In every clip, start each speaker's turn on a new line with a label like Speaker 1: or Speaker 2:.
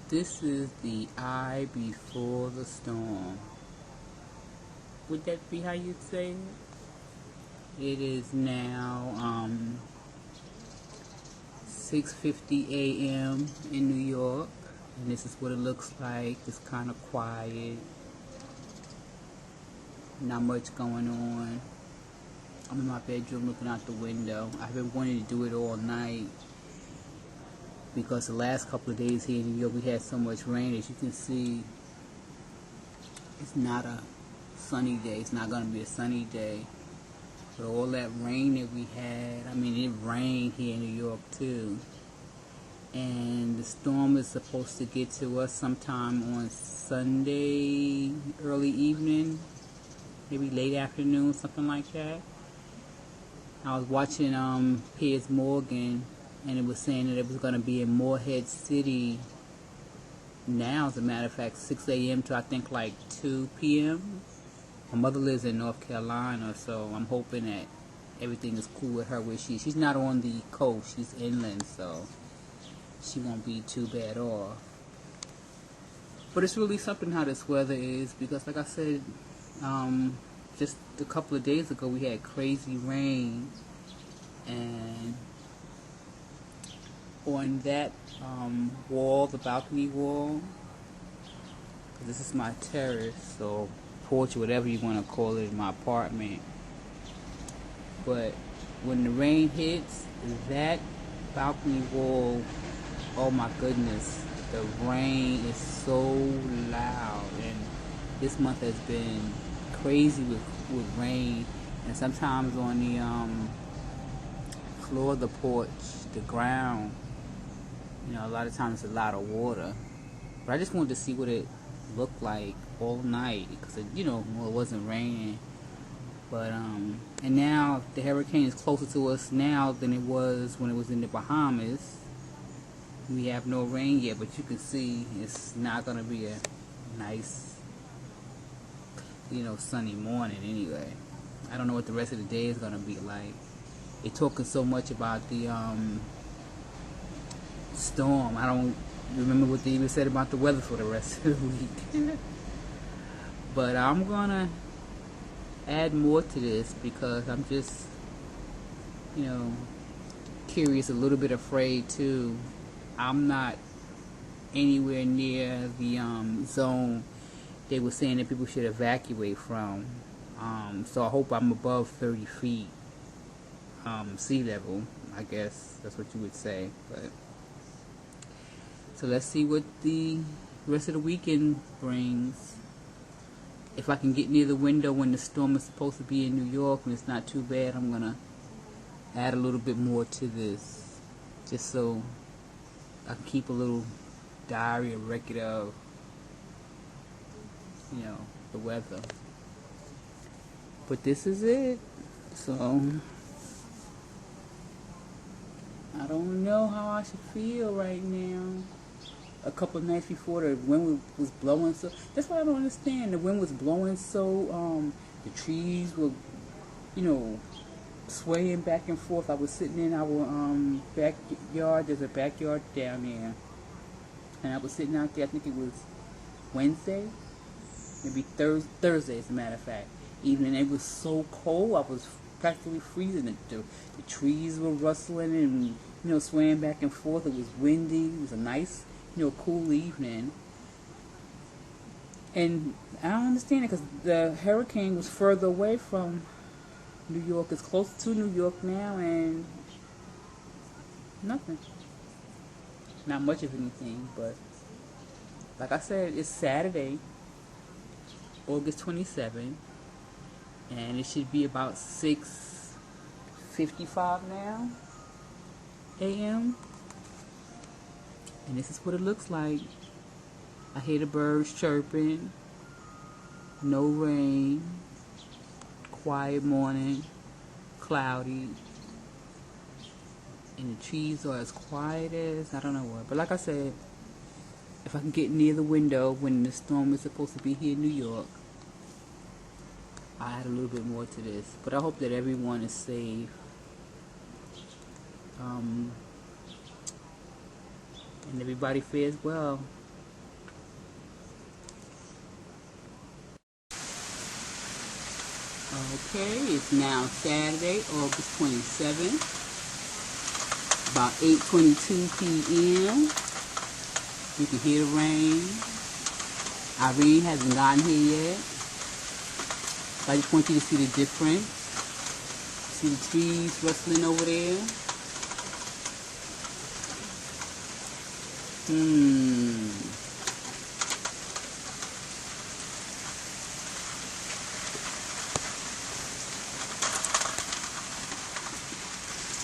Speaker 1: This is the eye before the storm. Would that be how you'd say it? It is now 6:50 a.m. in New York, and this is what it looks like. It's kind of quiet, not much going on. I'm in my bedroom looking out the window. I've been wanting to do it all night because the last couple of days here in New York we had so much rain. As you can see, it's not a sunny day. It's not going to be a sunny day. But all that rain that we had, I mean, it rained here in New York too. And the storm is supposed to get to us sometime on Sunday, early evening, maybe late afternoon, something like that. I was watching Piers Morgan, and it was saying that it was going to be in Morehead City now, as a matter of fact, 6 a.m. to I think like 2 p.m. My mother lives in North Carolina, so I'm hoping that everything is cool with her where she's not on the coast, she's inland, so she won't be too bad off. But it's really something how this weather is, because like I said, just a couple of days ago we had crazy rain, and on that wall, the balcony wall, this is my terrace, so porch, whatever you want to call it, in my apartment. But when the rain hits, that balcony wall, oh my goodness, the rain is so loud, and this month has been crazy with rain, and sometimes on the floor of the porch, the ground, a lot of times it's a lot of water. But I just wanted to see what it looked like all night, because it wasn't raining. But and now the hurricane is closer to us now than it was when it was in the Bahamas. We have no rain yet, but you can see it's not going to be a nice, sunny morning anyway. I don't know what the rest of the day is going to be like. They're talking so much about the storm. I don't remember what they even said about the weather for the rest of the week. But I'm going to add more to this because I'm just, curious, a little bit afraid too. I'm not anywhere near the zone they were saying that people should evacuate from. So I hope I'm above 30 feet sea level, I guess that's what you would say. But so let's see what the rest of the weekend brings. If I can get near the window when the storm is supposed to be in New York and it's not too bad, I'm gonna add a little bit more to this, just so I can keep a little diary, a record of the weather. But this is it. So I don't know how I should feel right now. A couple of nights before, the wind was blowing so. That's what I don't understand. The wind was blowing so. The trees were, swaying back and forth. I was sitting in our backyard. There's a backyard down there, and I was sitting out there. I think it was Wednesday, maybe Thursday, as a matter of fact. Evening. It was so cold. I was practically freezing. The trees were rustling and swaying back and forth. It was windy. It was a nice, cool evening. And I don't understand it, because the hurricane was further away from New York. It's close to New York now, and nothing. Not much of anything, but like I said, it's Saturday, August 27th, and it should be about 6:55 now a.m. And this is what it looks like. I hear the birds chirping. No rain. Quiet morning. Cloudy. And the trees are as quiet as I don't know what. But like I said, if I can get near the window when the storm is supposed to be here in New York, I'll add a little bit more to this. But I hope that everyone is safe. And everybody fares well. Okay, it's now Saturday, August 27th, about 8:22 p.m. You can hear the rain. Irene hasn't gotten here yet. So I just want you to see the difference. See the trees rustling over there?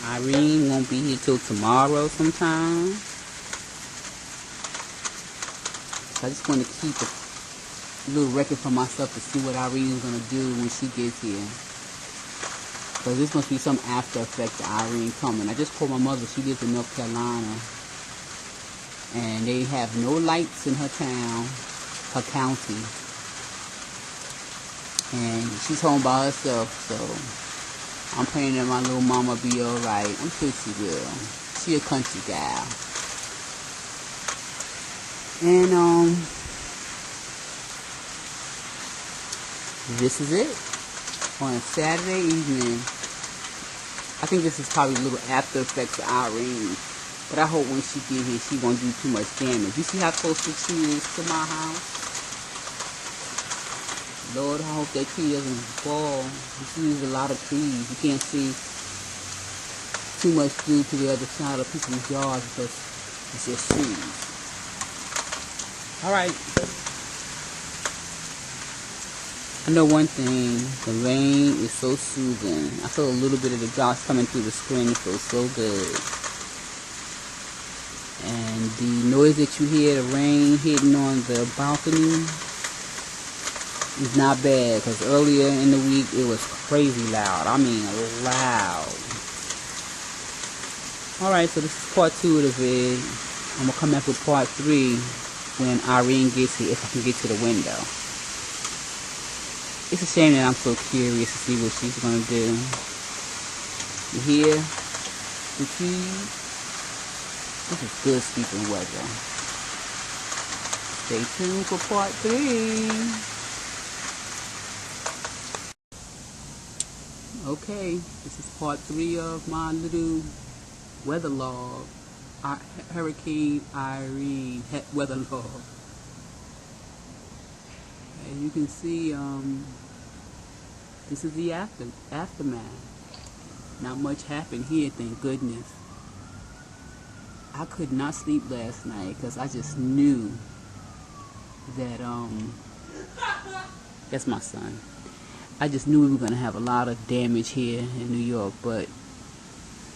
Speaker 1: Irene won't be here till tomorrow sometime. So I just want to keep a little record for myself to see what Irene's going to do when she gets here. Because this must be some after effect to Irene coming. I just called my mother. She lives in North Carolina. And they have no lights in her town, her county. And she's home by herself, so I'm praying that my little mama be alright. I'm sure she will. She a country gal. And this is it. On a Saturday evening. I think this is probably a little after effects of Irene. But I hope when she get here, she won't do too much damage. You see how close the tree is to my house? Lord, I hope that tree doesn't fall. You see, there's a lot of trees. You can't see too much through to the other side of people's yards because it's just trees. Alright. I know one thing. The rain is so soothing. I feel a little bit of the drops coming through the screen. It feels so good. And the noise that you hear, the rain hitting on the balcony, is not bad. Because earlier in the week, it was crazy loud. I mean, loud. Alright, so this is part 2 of the vid. I'm going to come back with part 3 when Irene gets here, if I can get to the window. It's a shame that I'm so curious to see what she's going to do. You hear the trees? This is good sleeping weather. Stay tuned for part 3. Okay, this is part 3 of my little weather log. Hurricane Irene weather log. As you can see, this is the aftermath. Not much happened here, thank goodness. I could not sleep last night because I just knew that, that's my son. I just knew we were going to have a lot of damage here in New York, but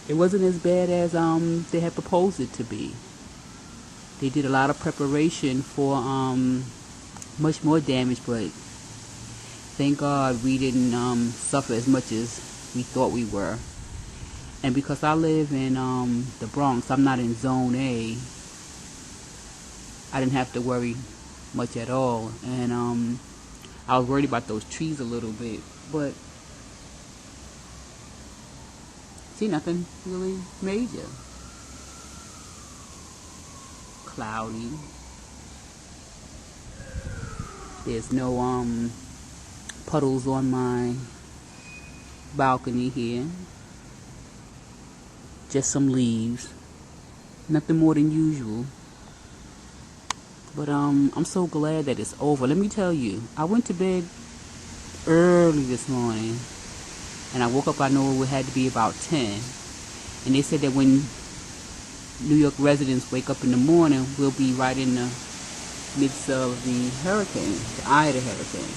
Speaker 1: it wasn't as bad as they had proposed it to be. They did a lot of preparation for much more damage, but thank God we didn't suffer as much as we thought we were. And because I live in the Bronx, I'm not in Zone A, I didn't have to worry much at all. And I was worried about those trees a little bit, but see, nothing really major. Cloudy. There's no puddles on my balcony here. Just some leaves. Nothing more than usual. But I'm so glad that it's over. Let me tell you, I went to bed early this morning, and I woke up, I know it had to be about 10. And they said that when New York residents wake up in the morning, we'll be right in the midst of the hurricane, the eye of the hurricane.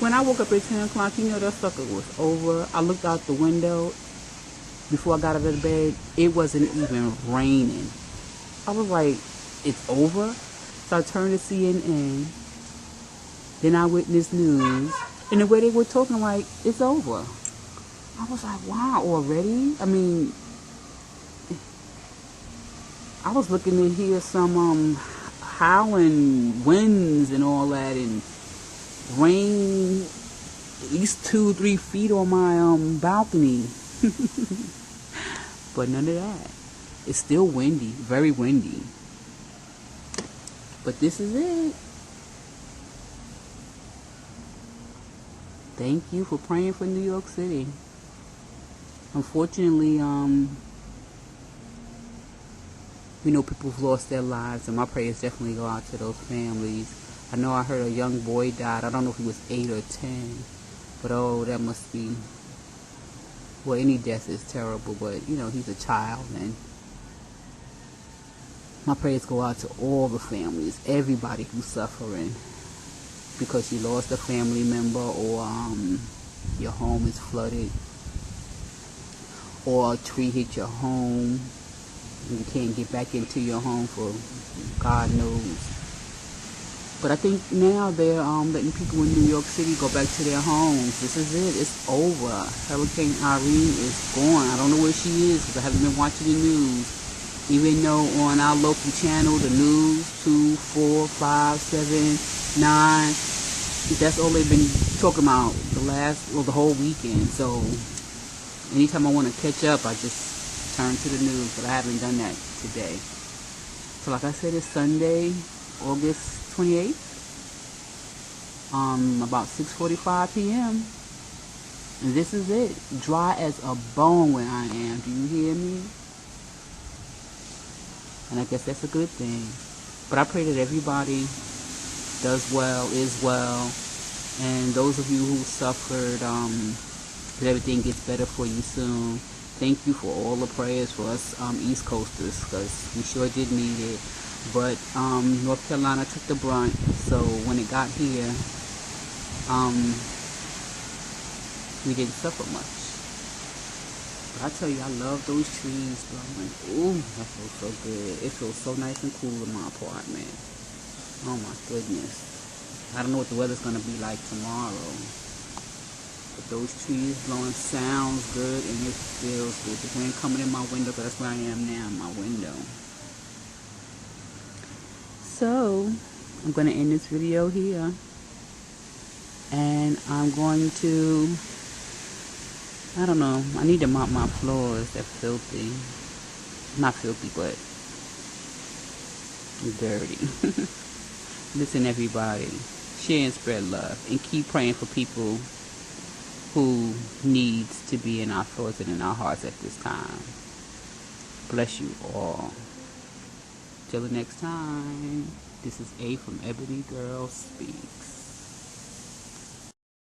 Speaker 1: When I woke up at 10 o'clock, you know that sucker was over. I looked out the window before I got out of bed. It wasn't even raining. I was like, it's over? So I turned to CNN, then Eyewitness News, and the way they were talking, like, it's over. I was like, wow, already? I mean, I was looking to hear some howling winds and all that, and rain at least 2-3 feet on my balcony. But none of that. It's still windy, very windy. But this is it. thank you for praying for New York City. Unfortunately, we know people have lost their lives, and my prayers definitely go out to those families. I know I heard a young boy died. I don't know if he was 8 or 10, but oh, that must be, well, any death is terrible, but you know, he's a child, and my prayers go out to all the families, everybody who's suffering because you lost a family member, or your home is flooded, or a tree hit your home and you can't get back into your home for God knows. But I think now they're letting people in New York City go back to their homes. This is it. It's over. Hurricane Irene is gone. I don't know where she is because I haven't been watching the news. Even though on our local channel, the news, 2, 4, 5, 7, 9, that's all they've been talking about the whole weekend. So anytime I want to catch up, I just turn to the news, but I haven't done that today. So like I said, it's Sunday, August 28th, about 6:45 p.m. And this is it. Dry as a bone where I am. Do you hear me? And I guess that's a good thing. But I pray that everybody does well, is well, and those of you who suffered, that everything gets better for you soon. Thank you for all the prayers for us East Coasters, because we sure did need it. But North Carolina took the brunt, so when it got here, we didn't suffer much. But I tell you, I love those trees blowing. Ooh, that feels so good. It feels so nice and cool in my apartment. Oh my goodness. I don't know what the weather's going to be like tomorrow. But those trees blowing sounds good and it feels good. The wind coming in my window, because that's where I am now, in my window. So, I'm going to end this video here. And I'm going to, I don't know, I need to mop my floors. They're filthy. Not filthy, but dirty. Listen, everybody, share and spread love, and keep praying for people who needs to be in our thoughts and in our hearts at this time. Bless you all. Till the next time, this is A from Ebony Girl Speak.